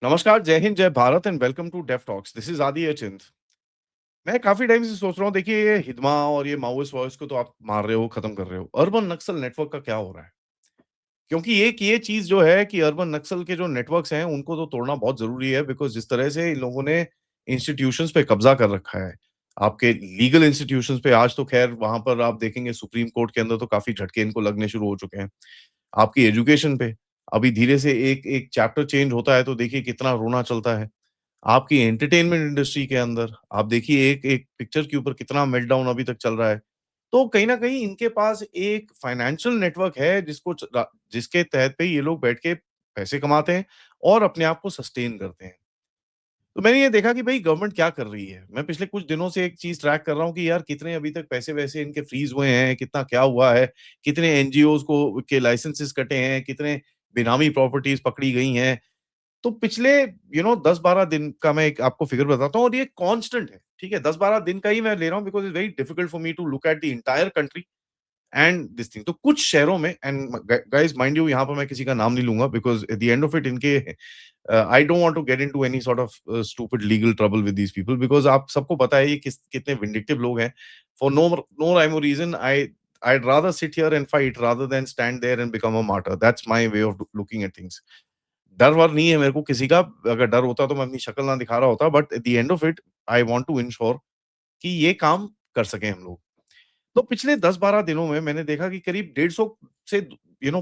नमस्कार, जय हिंद, जय Bharat and welcome to Deaf Talks. This is Aadi Achint. मैं काफ़ी टाइम से सोच रहा हूँ, देखिए ये हिडमा और ये माओइस्ट वॉइस को तो आप मार रहे हो, खत्म कर रहे हो। अर्बन नक्सल नेटवर्क का क्या हो रहा है? क्योंकि एक ये चीज़ जो है कि अर्बन नक्सल के जो नेटवर्क्स हैं, उनको तो तोड़ना बहुत ज़रूरी है बिकॉज़ जिस तरह से इन लोगों ने इंस्टीट्यूशंस पे कब्ज़ा कर रखा है। आपके लीगल इंस्टीट्यूशंस पे आज तो ख़ैर वहाँ पर आप देखेंगे सुप्रीम कोर्ट के अंदर तो काफ़ी झटके इनको लगने शुरू हो चुके हैं। आपकी एजुकेशन पे, अभी धीरे से एक-एक चैप्टर चेंज होता है तो देखिए कितना रोना चलता है। आपकी एंटरटेनमेंट इंडस्ट्री के अंदर आप देखिए एक-एक पिक्चर के ऊपर कितना मेल्टडाउन अभी तक चल रहा है। तो कहीं न कहीं इनके पास एक फाइनेंशियल नेटवर्क है जिसके तहत पे ये लोग बैठ के पैसे कमाते हैं और अपने आप को सस्टेन करते हैं। तो मैंने ये देखा कि भई गवर्नमेंट क्या कर रही है? मैं पिछले कुछ दिनों से एक चीज़ ट्रैक कर रहा हूँ कि यार कितने अभी तक पैसे-वैसे इनके फ्रीज़ हुए हैं, कितना क्या हुआ है, कितने एनजीओज़ को के लाइसेंसेस कटे हैं, कितने बेनामी प्रॉपर्टीज़ पकड़ी गई हैं। तो पिछले 10-12 दिन का मैं एक आपको फिगर बताता हूँ और ये कांस्टेंट है, ठीक है? 10-12 दिन का ही मैं ले रहा हूँ because it's very difficult for me to look at the entire country and this thing. तो कुछ शहरों में एंड गाइस माइंड यू यहाँ पर मैं किसी का नाम नहीं लूँगा because at the end of it इनके I don't want to get into any sort of stupid legal trouble with these people because आप सबको पता है ये कितने विंडिक्टिव लोग हैं। फॉर नो राइम और reason I'd rather sit here and fight rather than stand there and become a martyr. That's my way of looking at things. डर-वर नहीं है मेरे को किसी का, अगर डर होता तो मैं अपनी शक्ल ना दिखा रहा होता, but at the end of it I want to ensure कि ये काम कर सकें हम लोग। तो पिछले 10-12 दिनों में मैंने देखा कि करीब 150 से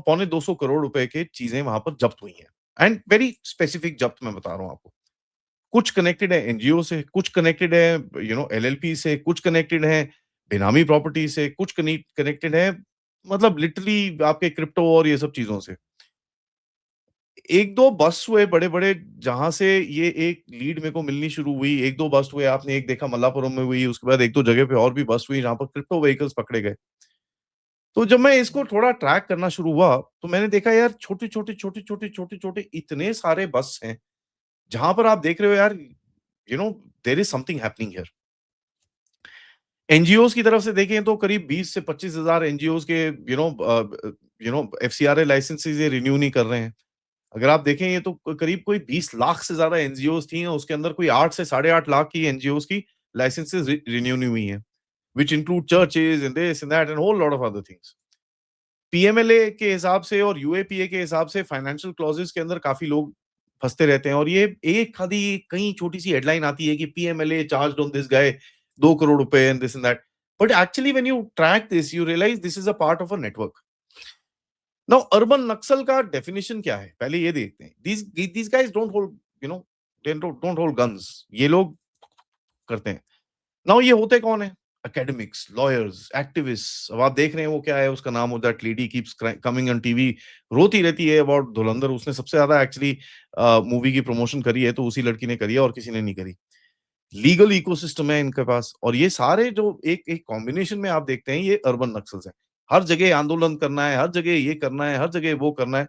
पौने 200 करोड़ रुपए की चीज़ें वहाँ पर जब्त हुई हैं एंड वेरी स्पेसिफिक जब्त मैं बता रहा हूँ आपको। कुछ कनेक्टेड है एनजीओ से, कुछ कनेक्टेड है एलएलपी से, कुछ कनेक्टेड है बेनामी प्रॉपर्टी से, कुछ कनेक्टेड है मतलब लिटरली आपके क्रिप्टो और ये सब चीज़ों से। 1-2 बस्ट हुए बड़े-बड़े जहाँ से ये एक लीड मेरे को मिलनी शुरू हुई, 1-2 बस्ट हुए, आपने एक देखा मल्लापुरम में हुई, उसके बाद 1-2 जगह पे और भी बस्ट हुई जहाँ पर क्रिप्टो व्हीकल्स पकड़े गए। तो जब मैं इसको थोड़ा ट्रैक करना शुरू हुआ, तो मैंने देखा यार छोटे-छोटे, छोटे-छोटे, छोटे-छोटे इतने सारे बस्ट हैं, जहाँ पर आप देख रहे हो यार you know there is something happening here. NGOs की तरफ से देखें तो करीब 20 से 25 हज़ार एनजीओज़ के एफसीआरए लाइसेंसेस ये रिन्यू नहीं कर रहे हैं। अगर आप देखें ये तो करीब कोई 20 लाख से ज़्यादा एनजीओज़ थी, और उसके अंदर कोई 8 से साढ़े 8 लाख की एनजीओज़ की लाइसेंसेस रिन्यू नहीं हुई हैं, which include churches and this and that and whole lot of other things. PMLA के हिसाब से और यूएपीए के हिसाब से फाइनेंशियल क्लॉज़ेज़ के अंदर काफ़ी लोग फँसते रहते हैं, और ये एक आधी कहीं छोटी-सी हेडलाइन आती है कि PMLA charged on this guy 2 crore रुपए and this and that. But actually when you track this, you realize this is a part of a network. Now urban Naxal का डेफिनिशन क्या है? पहले ये देखते हैं। These guys don't hold you know they don't hold guns. ये लोग करते हैं। नाउ ये होते कौन है? Academics, lawyers, activists. अब आप देख रहे हैं वो क्या है, उसका नाम, that lady keeps coming on TV, रोती रहती है अबाउट धुरंधर। उसने सबसे ज़्यादा एक्चुअली मूवी की प्रमोशन करी है तो उसी लड़की ने करी है और किसी ने नहीं करी। लीगल इकोसिस्टम है इनके पास, और ये सारे जो एक एक कॉम्बिनेशन में आप देखते हैं, ये अर्बन नक्सल्स हैं। हर जगह आंदोलन करना है, हर जगह ये करना है, हर जगह वो करना है।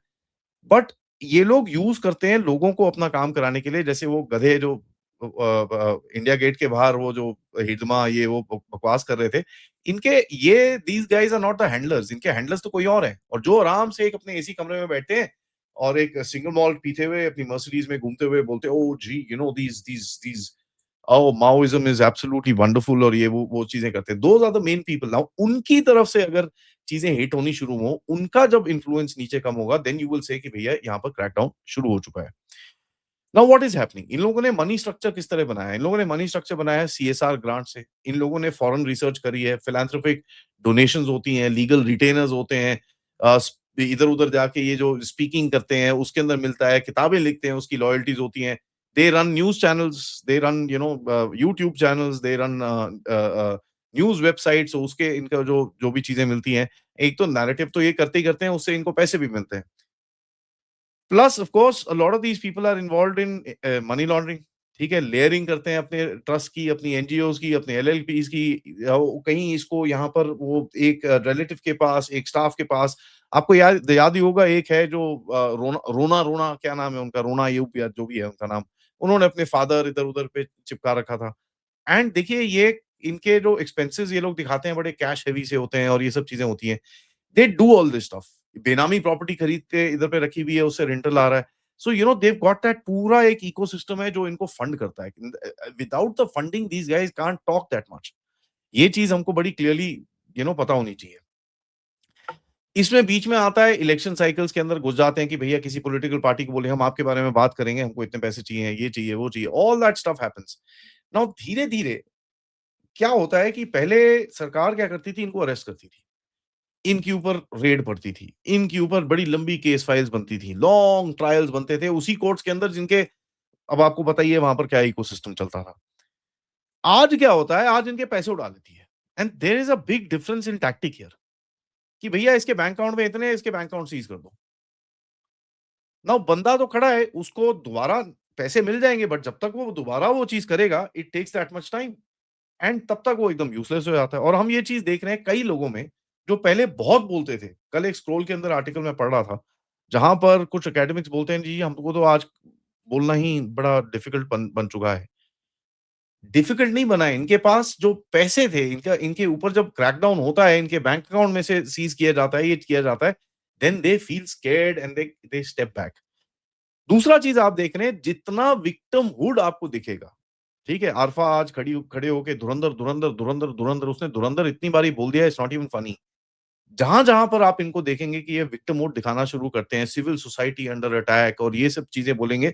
बट ये लोग यूज़ करते हैं लोगों को अपना काम कराने के लिए, जैसे वो गधे जो इंडिया गेट के बाहर वो जो हिडमा ये वो बकवास कर रहे थे। इनके ये these guys are not the handlers, इनके हैंडलर्स तो कोई और हैं, और जो आराम से एक अपने एसी कमरे में बैठे हैं और एक सिंगल मॉल्ट पीते हुए अपनी मर्सिडीज़ में घूमते हुए बोलते हैं, ओह जी, these these these oh Maoism is absolutely wonderful, और ये वो चीज़ें करते हैं। Those are the main people. Now उनकी तरफ से अगर चीज़ें हिट होनी शुरू हों, उनका जब इन्फ्लुएंस नीचे कम होगा, देन यू विल से कि भैया यहाँ पर क्रैकडाउन शुरू हो चुका है। Now what is happening? इन लोगों ने मनी स्ट्रक्चर किस तरह बनाया है? इन लोगों ने मनी स्ट्रक्चर बनाया है सीएसआर ग्रांट से। इन लोगों ने फॉरेन रिसर्च करी है, फिलैंथ्रोपिक डोनेशंस होती हैं, लीगल रिटेनर्स होते हैं। इधर-उधर जाके ये जो स्पीकिंग करते हैं, उसके अंदर मिलता है, किताबें लिखते हैं, उसकी रॉयल्टीज़ होती हैं। They run news channels, they run YouTube channels, they run news websites, उसके इनका जो जो भी चीज़ें मिलती हैं, एक तो नैरेटिव तो ये करते ही करते हैं, उससे इनको पैसे भी मिलते हैं। Plus of course a lot of these people are involved in money laundering, ठीक है? लेयरिंग करते हैं अपने ट्रस्ट की, अपनी एनजीओज़ की, अपने एलएलपीज़ की, कहीं इसको यहाँ पर वो एक रिलेटिव के पास, एक स्टाफ के पास। आपको याद याद ही होगा, एक है जो रोना रोना रोना क्या नाम है उनका? रोना अयूब या जो भी है उनका नाम। उन्होंने अपने फादर इधर-उधर पे चिपका रखा था। एंड देखिए ये इनके जो एक्सपेंसेस ये लोग दिखाते हैं बड़े कैश हेवी से होते हैं और ये सब चीज़ें होती हैं। They do all this stuff. बेनामी प्रॉपर्टी खरीद के इधर पे रखी हुई है, उससे रेंटल आ रहा है। सो they've got that पूरा एक इकोसिस्टम है जो इनको फंड करता है. Without the funding these guys can't talk that much. ये चीज हमको बड़ी क्लियरली पता होनी चाहिए. इसमें बीच में आता है इलेक्शन साइकिल्स के अंदर घुस जाते हैं कि भैया किसी पॉलिटिकल पार्टी को बोले हम आपके बारे में बात करेंगे, हमको इतने पैसे चाहिए, ये चाहिए, वो चाहिए, all that stuff happens. Now धीरे-धीरे क्या होता है कि पहले सरकार क्या करती थी, इनको अरेस्ट करती थी. इनके ऊपर रेड पड़ती थी, इनके ऊपर बड़ी लंबी केस फाइल्स बनती थी, लॉन्ग ट्रायल्स बनते थे उसी कोर्ट्स के अंदर जिनके अब आपको बताइए वहां पर क्या इकोसिस्टम चलता था. आज क्या होता है, आज इनके पैसे उड़ा लेती है. And there is a big difference in tactic here कि भैया इसके बैंक अकाउंट में इतने, इसके बैंक अकाउंट सीज कर दो. नाउ बंदा तो खड़ा है, उसको दोबारा पैसे मिल जाएंगे, बट जब तक वो दोबारा वो चीज करेगा, it takes that much time. And तब तक वो एकदम यूजलेस हो जाता है. और हम ये चीज देख रहे हैं कई लोगों में जो पहले बहुत बोलते थे. कल एक स्क्रोल के अंदर आर्टिकल में पढ़ रहा था जहां पर कुछ एकेडमिक्स बोलते हैं जी हमको तो आज बोलना ही बड़ा डिफिकल्ट बन चुका है. डिफिकल्ट नहीं बना है, इनके पास जो पैसे थे, इनका इनके ऊपर जब क्रैकडाउन होता है, इनके बैंक अकाउंट में से सीज किया जाता है, ये किया जाता है, then they feel scared and they step back. दूसरा चीज आप देख रहे हैं, जितना विक्टिमहुड आपको दिखेगा, ठीक है, आरफा आज खड़े होके धुरंधर धुरंधर धुरंधर धुरंधर, उसने धुरंधर इतनी बारी बोल दिया, इट्स नॉट इवन फनी. जहां जहां पर आप इनको देखेंगे कि ये विक्टिमहुड दिखाना शुरू करते हैं, सिविल सोसाइटी अंडर अटैक और ये सब चीजें बोलेंगे,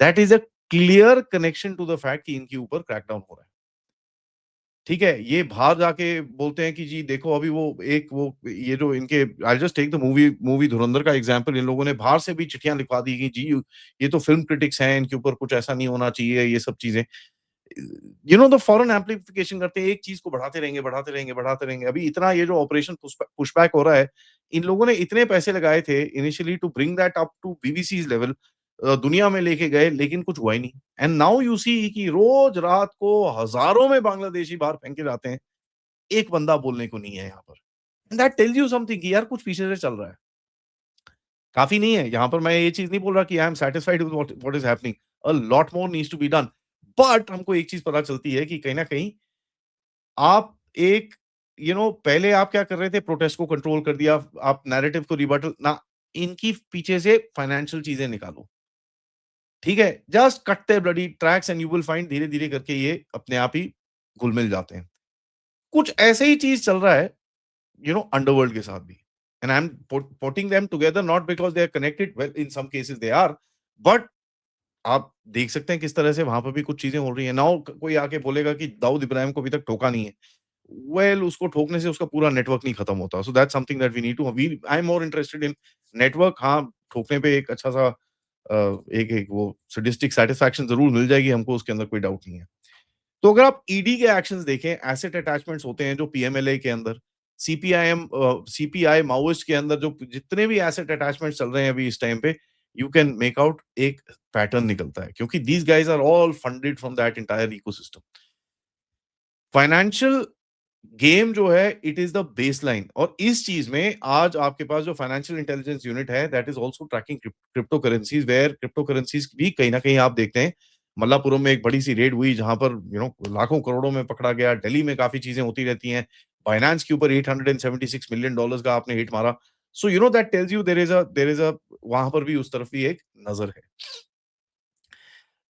that is a clear connection to the fact कि इनके ऊपर क्रैकडाउन हो रहा है. ठीक है, ये बाहर जाके बोलते हैं कि जी देखो अभी वो ये जो इनके, I just take the movie Dhurandhar का एग्जांपल, इन लोगों ने बाहर से भी चिट्ठियां लिखवा दी कि जी ये तो फिल्म क्रिटिक्स हैं, इनके ऊपर कुछ ऐसा नहीं होना चाहिए, ये सब चीजें. द फॉरेन एम्पलीफिकेशन करते हैं, एक चीज को बढ़ाते रहेंगे, बढ़ाते रहेंगे, बढ़ाते रहेंगे. अभी इतना ये जो ऑपरेशन पुशबैक हो रहा है, इन लोगों ने इतने पैसे लगाए थे initially to bring that up to BBC's level, दुनिया में लेके गए, लेकिन कुछ हुआ ही नहीं. एंड नाउ यू सी कि रोज रात को हजारों में बांग्लादेशी बाहर फेंके जाते हैं, एक बंदा बोलने को नहीं है यहाँ पर. And that tells you something कि यार कुछ पीछे से चल रहा है. काफी नहीं है, यहाँ पर मैं ये चीज नहीं बोल रहा कि I am satisfied with what is happening. A lot more needs to be done. But हमको एक चीज पता चलती है कि कहीं ना कहीं आप एक पहले आप क्या कर रहे थे, प्रोटेस्ट को कंट्रोल कर दिया, आप नैरेटिव को रिबटल ना, इनकी पीछे से फाइनेंशियल चीजें निकालो. ठीक है, just cut their bloody tracks and you will find धीरे धीरे करके ये अपने आप ही घुल मिल जाते हैं. कुछ ऐसे ही चीज चल रहा है अंडरवर्ल्ड के साथ भी. And I am putting them together not because they are connected, well in some cases they are, but आप देख सकते हैं किस तरह से वहां पर भी कुछ चीजें हो रही है. नाउ कोई आके बोलेगा कि दाऊद इब्राहिम को अभी तक ठोका नहीं है. वेल उसको ठोकने से उसका पूरा नेटवर्क नहीं खत्म होता. So that's something that we need to, we I am more interested in network. हाँ, ठोकने पे एक अच्छा सा एक एक वो सैडिस्टिक सैटिस्फैक्शन जरूर मिल जाएगी हमको, उसके अंदर कोई डाउट नहीं है. तो अगर आप ईडी के एक्शंस देखें, एसेट अटैचमेंट्स होते हैं जो पीएमएलए के अंदर, सीपीआई माओइस्ट के अंदर जो जितने भी एसेट अटैचमेंट्स चल रहे हैं अभी इस टाइम पे, यू कैन मेक आउट एक पैटर्न निकलता है, क्योंकि these guys are all funded from that entire ecosystem. Financial game जो है, इट इज द बेसलाइन. और इस चीज में आज आपके पास जो फाइनेंशियल इंटेलिजेंस यूनिट है, that is also tracking crypto currencies, where crypto currencies भी कहीं ना कहीं आप देखते हैं. मल्लापुरम में एक बड़ी सी रेड हुई जहां पर लाखों करोड़ों में पकड़ा गया. दिल्ली में काफी चीजें होती रहती हैं. बाइनेंस के ऊपर $876 मिलियन का आपने हिट मारा. So that tells you there is a वहां पर भी उस तरफ भी एक नजर है.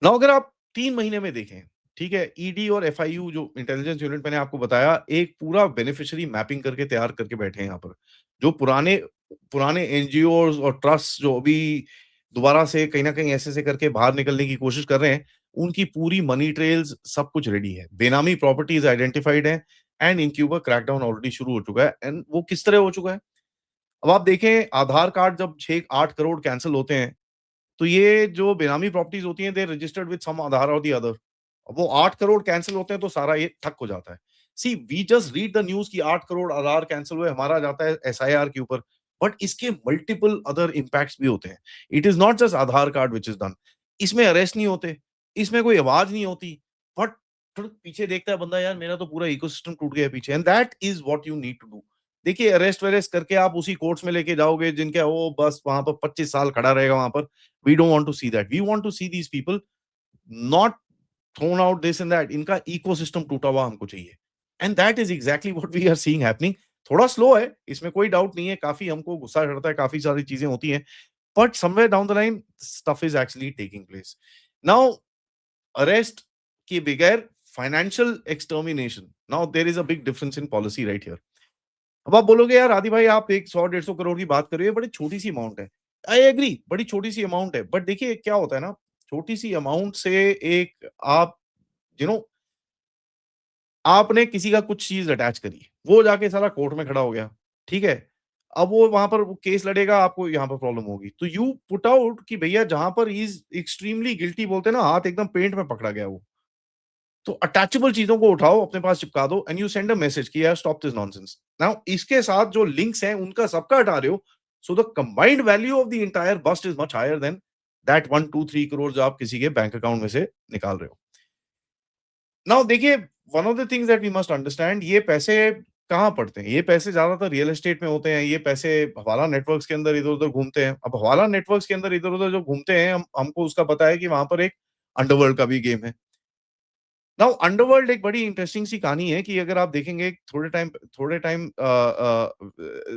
ना अगर आप 3 महीने में देखें, ठीक है, ईडी और एफआईयू जो इंटेलिजेंस यूनिट मैंने आपको बताया, एक पूरा बेनिफिशियरी मैपिंग करके तैयार करके बैठे हैं यहाँ पर. जो पुराने पुराने एनजीओ और ट्रस्ट जो अभी दोबारा से कहीं ना कहीं ऐसे करके बाहर निकलने की कोशिश कर रहे हैं, उनकी पूरी मनी ट्रेल्स सब कुछ रेडी है. बेनामी प्रॉपर्टीज आइडेंटिफाइड है एंड इनके ऊपर क्रैकडाउन ऑलरेडी शुरू हो चुका है. एंड वो किस तरह हो चुका है, अब आप देखें, आधार कार्ड जब 6-8 करोड़ कैंसिल होते हैं, तो ये जो बेनामी प्रॉपर्टीज होती हैं, दे रजिस्टर्ड विद सम आधार और द अदर. वो 8 करोड़ कैंसिल होते हैं तो सारा ये ठक हो जाता है. See we just read the news कि 8 करोड़ आधार कैंसिल हुए, हमारा जाता है एसआईआर के ऊपर. बट इसके मल्टीपल अदर इंपैक्ट्स भी होते हैं. It is not just Aadhaar card which is done. इसमें अरेस्ट नहीं होते, इसमें कोई आवाज नहीं होती, बट फिर पीछे देखता है बंदा, यार मेरा तो पूरा इकोसिस्टम टूट गया पीछे. And that is what you need to do. देखिए, अरेस्ट वेरेस्ट करके आप उसी कोर्ट्स में लेके जाओगे जिनके वो बस वहां पर 25 साल खड़ा रहेगा वहां पर. We don't want to see that. We want to see these people not thrown out this and that. इनका ecosystem टूटा हुआ हमको चाहिए. And that is exactly what we are seeing happening. थोड़ा स्लो है, इसमें कोई डाउट नहीं है, काफी हमको गुस्सा चढ़ता है, काफी सारी चीजें होती हैं. But somewhere down the line, stuff is actually taking place. Now, arrest के बगैर financial extermination. Now, there is a big difference in policy right here. अब आप बोलोगे यार आदि भाई आप एक 100-150 करोड़ की बात कर रहे हो, बड़ी छोटी सी अमाउंट है। आई एग्री, बड़ी छोटी सी अमाउंट है। बट देखिए क्या होता है ना, छोटी सी अमाउंट से एक आप यू नो आपने किसी का कुछ चीज़ अटैच करी, वो जाके साला कोर्ट में खड़ा हो गया, ठीक है? अब वो वहाँ पर वो केस लड़ेगा, आपको यहाँ पर प्रॉब्लम होगी। तो यू पुट आउट कि भैया जहाँ पर ही इज़ एक्सट्रीमली गिल्टी बोलते हैं ना, हाथ एकदम पेंट में पकड़ा गया वो। तो अटैचेबल चीज़ों को उठाओ, अपने पास चिपका दो and you send a message कि यार स्टॉप दिस नॉनसेंस। नाउ इसके साथ जो लिंक्स हैं, उनका सबका हटा रहे हो, so the combined value of the entire bust is much higher than that 1, 2, 3 crore जो आप किसी के बैंक अकाउंट में से निकाल रहे हो। नाउ देखिए, one of the things that we must understand, ये पैसे कहाँ पड़ते हैं? ये पैसे ज़्यादातर रियल एस्टेट में होते हैं, ये पैसे हवाला नेटवर्क्स के अंदर इधर-उधर घूमते हैं। अब हवाला नेटवर्क्स के अंदर इधर-उधर जो घूमते हैं, हम हमको उसका पता है कि वहाँ पर एक अंडरवर्ल्ड का भी गेम है। नाउ अंडरवर्ल्ड एक बड़ी इंटरेस्टिंग सी कहानी है कि अगर आप देखेंगे थोड़े टाइम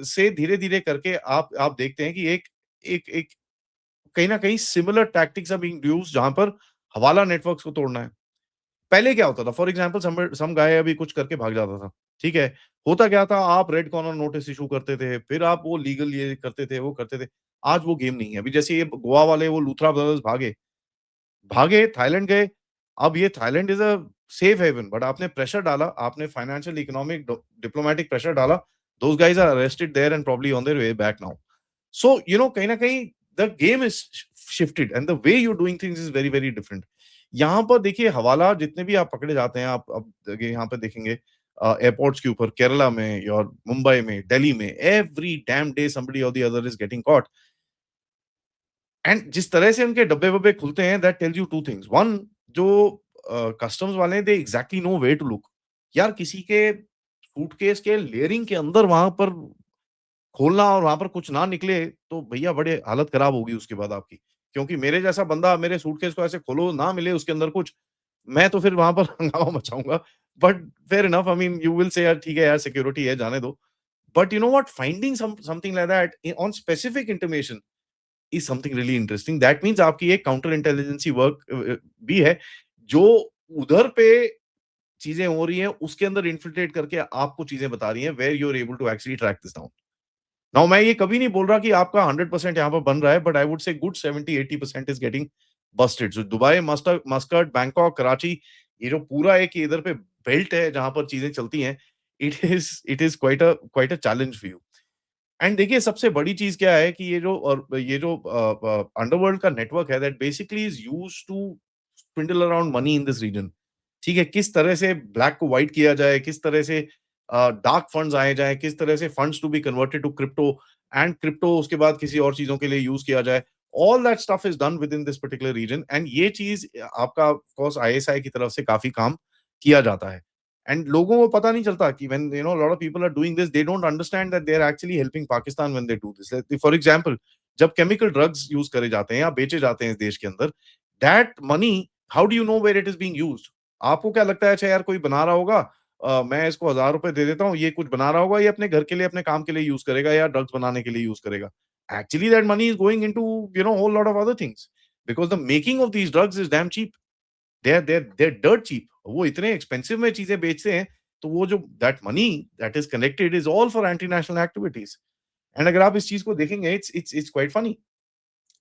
से धीरे-धीरे करके आप देखते हैं कि एक एक एक कहीं न कहीं similar tactics are being used जहाँ पर हवाला नेटवर्क्स को तोड़ना है। पहले क्या होता था? फॉर एग्जाम्पल सम गाय अभी कुछ करके भाग जाता था, ठीक है? होता क्या था? आप रेड कॉर्नर नोटिस इश्यू करते थे, फिर आप वो लीगल ये करते थे, वो करते थे। आज वो गेम नहीं है। अभी जैसे ये गोवा वाले वो लूथरा ब्रदर्स भागे, थाईलैंड गए। अब ये Thailand is a safe haven but आपने प्रेशर डाला, आपने फाइनेंशियल, इकोनॉमिक, डिप्लोमैटिक प्रेशर डाला, those guys are arrested there and probably on their way back now. So कहीं न कहीं the game is shifted and the way you are doing things is very, very different. यहाँ पर देखिए हवाला जितने भी आप पकड़े जाते हैं, आप अब देखिए यहाँ पे देखेंगे एयरपोर्ट्स के ऊपर केरला में और मुंबई में, दिल्ली में, एवरी डैम डे समबडी और the other is getting caught. And जिस तरह से उनके डब्बे-वब्बे खुलते हैं दैट टेल्स यू 2 थिंग्स। 1, जो कस्टम्स वाले हैं they exactly know where to look. यार किसी के सूटकेस के लेयरिंग के अंदर वहाँ पर खोलना और वहाँ पर कुछ ना निकले तो भैया बड़े हालत खराब होगी उसके बाद आपकी। क्योंकि मेरे जैसा बंदा मेरे सूटकेस को ऐसे खोलो ना मिले उसके अंदर कुछ, मैं तो फिर वहाँ पर हंगामा मचाऊँगा। But fair enough, I mean you will say यार ठीक है यार सिक्योरिटी है जाने दो। But you know what, finding something like that on specific intimation is something really interesting. That means आपकी एक काउंटर इंटेलिजेंसी वर्क भी है, जो उधर पे चीज़ें हो रही हैं, उसके अंदर इन्फिल्ट्रेट करके आपको चीज़ें बता रही हैं, where you are able to actually track this down. Now मैं ये कभी नहीं बोल रहा कि आपका 100% यहाँ पर बन रहा है, but I would say good 70-80% is getting Busted. So Dubai, Muscat, Bangkok, Karachi, ये जो पूरा एक इधर पे बेल्ट है जहाँ पर चीज़ें चलती हैं, it is quite a challenge for you. And देखिए सबसे बड़ी चीज़ क्या है कि ये जो अंडरवर्ल्ड का नेटवर्क है that basically is used to swindle around money in this region. ठीक है? किस तरह से ब्लैक को व्हाइट किया जाए, किस तरह से डार्क फंड्स आए जाएँ, किस तरह से funds to be converted to crypto and crypto उसके बाद किसी और चीज़ों के लिए यूज़ किया जाए। All that stuff is done with in this particular region and ये चीज़ आपका ऑफ कोर्स आईएसआई की तरफ से काफ़ी काम किया जाता है। एंड लोगों को पता नहीं चलता कि when lot of people are doing this, they don't understand that they are actually helping Pakistan when they do this. For example, जब केमिकल ड्रग्स यूज़ करे जाते हैं या बेचे जाते हैं इस देश के अंदर, that money, how do you know where it is being used? आपको क्या लगता है अच्छा यार कोई बना रहा होगा, मैं इसको ₹1000 दे देता हूँ, ये कुछ बना रहा होगा, ये अपने घर के लिए, अपने काम के लिए यूज़ करेगा या ड्रग्स बनाने के लिए यूज़ करेगा। Actually that money is going into whole lot of other things because the making of these drugs is damn cheap. They are dirt cheap. वो इतने एक्सपेंसिव में चीज़ें बेचते हैं, तो वो जो that money that is collected is all for anti national activities. And अगर आप इस चीज़ को देखेंगे, it's quite funny,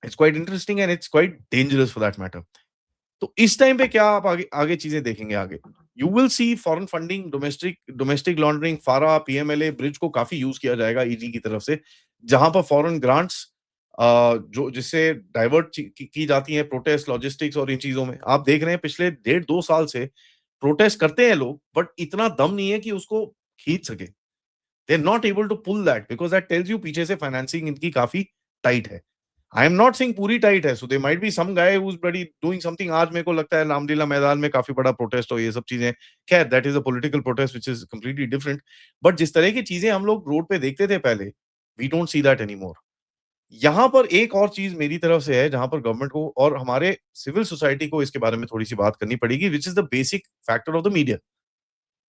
it's quite interesting and it's quite dangerous for that matter. तो इस टाइम पे क्या आप आगे आगे चीज़ें देखेंगे आगे? You will see foreign funding, domestic domestic laundering, फारा, पीएमएलए, ब्रिज को काफ़ी यूज़ किया जाएगा ईडी की तरफ से, जहाँ पर फॉरेन ग्रांट्स जो जिससे डाइवर्ट की जाती हैं प्रोटेस्ट, लॉजिस्टिक्स और इन चीज़ों में। आप देख रहे हैं पिछले डेढ़ 2 साल से प्रोटेस्ट करते हैं लोग, बट इतना दम नहीं है कि उसको खींच सके। They are not able to pull that because that tells you पीछे से फाइनेंसिंग इनकी काफ़ी टाइट है। आई एम नॉट सेइंग पूरी टाइट है, so there might be some guy who is bloody doing something. आज मेरे को लगता है रामलीला मैदान में काफ़ी बड़ा प्रोटेस्ट और ये सब चीज़ें। खैर that is a political protest which is completely different. But जिस तरह की चीज़ें हम लोग रोड पे देखते थे पहले, we don't see that anymore. यहाँ पर एक और चीज़ मेरी तरफ से है, जहाँ पर गवर्नमेंट को और हमारे सिविल सोसाइटी को इसके बारे में थोड़ी-सी बात करनी पड़ेगी, which is the basic factor of the media.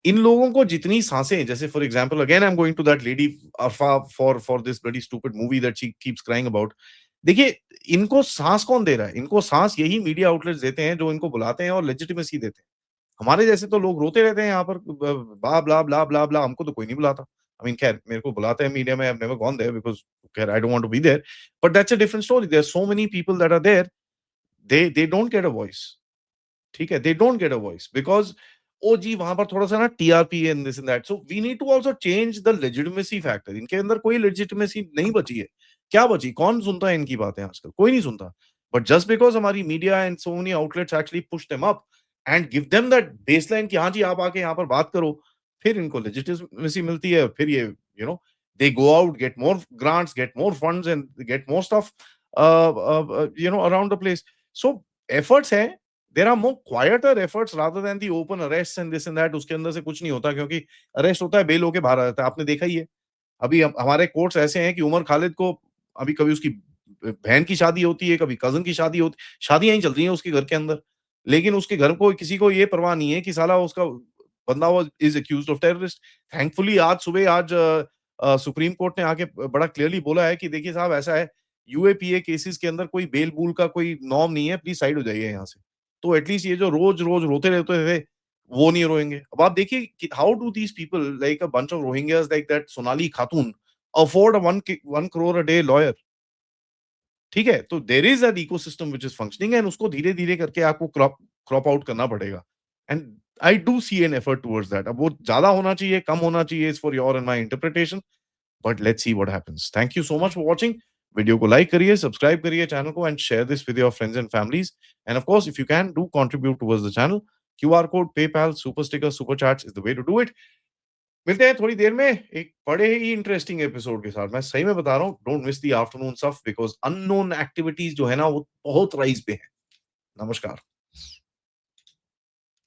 इन लोगों को जितनी साँसें, जैसे for example again I am going to that lady Arfa for this bloody stupid movie that she keeps crying about. देखिए, इनको साँस कौन दे रहा है? इनको साँस यही मीडिया आउटलेट्स देते हैं जो इनको बुलाते हैं और लेजिटिमेसी देते हैं। हमारे जैसे तो लोग रोते रहते हैं यहाँ पर ब ब्ला, ब्ला, ब्ला, ब्ला, ब्ला हमको तो कोई नहीं बुलाता। आई मीन खैर मेरे को बुलाते हैं मीडिया में, I have never gone there because खैर I don't want to be there, but that's a different story. There are so many people that are there, they don't get a voice. ठीक है? They don't get a voice because oh जी वहाँ पर थोड़ा-सा ना TRP and this and that. So we need to also change the legitimacy factor. इनके अंदर कोई लेजिटिमेसी नहीं बची है। क्या बची? कौन सुनता है इनकी बातें आजकल? कोई नहीं सुनता। बट जस्ट बिकॉज़ हमारी media and so many outlets actually push them up and give them that baseline कि हाँ जी, आप आके यहाँ पर बात करो। फिर इनको लेजिटिमेसी मिलती है। फिर ये they go out, get more grants, get more funds and get more stuff around the place. So efforts हैं। There are more quieter efforts rather than the open arrest and this and that. उसके अंदर से कुछ नहीं होता क्योंकि arrest होता है, बेल होके बाहर आ जाता है। आपने देखा ही है। अभी हमारे कोर्ट्स ऐसे हैं कि उमर खालिद को अभी कभी उसकी बहन की शादी होती है, कभी कज़न की शादी होती शादियाँ ही चल रही हैं उसके घर के अंदर। लेकिन उसके घर को किसी को ये परवाह नहीं है कि साला उसका बंदा was is accused of terrorist. Thankfully आज सुबह सुप्रीम कोर्ट ने आके बड़ा क्लियरली बोला है कि देखिए साहब ऐसा है, यूएपीए केसेस के अंदर कोई बेल-बूल का कोई नॉर्म नहीं है, प्लीज़ साइड हो जाइए यहाँ से। तो एट लीस्ट ये जो रोज़-रोज़ रोते रहते थे, वो नहीं रोएँगे। अब आप देखिए कि how do these people like a bunch of Rohingyas like that Sonali Khatoon afford a 1 crore a day lawyer? ठीक है? तो there is an ecosystem which is functioning and उसको धीरे-धीरे करके आपको क्रॉप आउट करना पड़ेगा। And I do see an effort towards that. अब वो ज़्यादा होना चाहिए, कम होना चाहिए is for your and my interpretation, but let's see what happens. Thank you so much for watching. Video को लाइक करिए, सब्सक्राइब करिए चैनल को and share this with your friends and families. End of course if you can do contribute towards the channel. QR code, PayPal, super sticker, super chats is the way to do it. मिलते हैं थोड़ी देर में एक बड़े ही interesting episode के साथ। मैं सही में बता रहा हूँ, don't miss the afternoon stuff because unknown activities जो है ना वो बहुत राइज़ पे है। नमस्कार।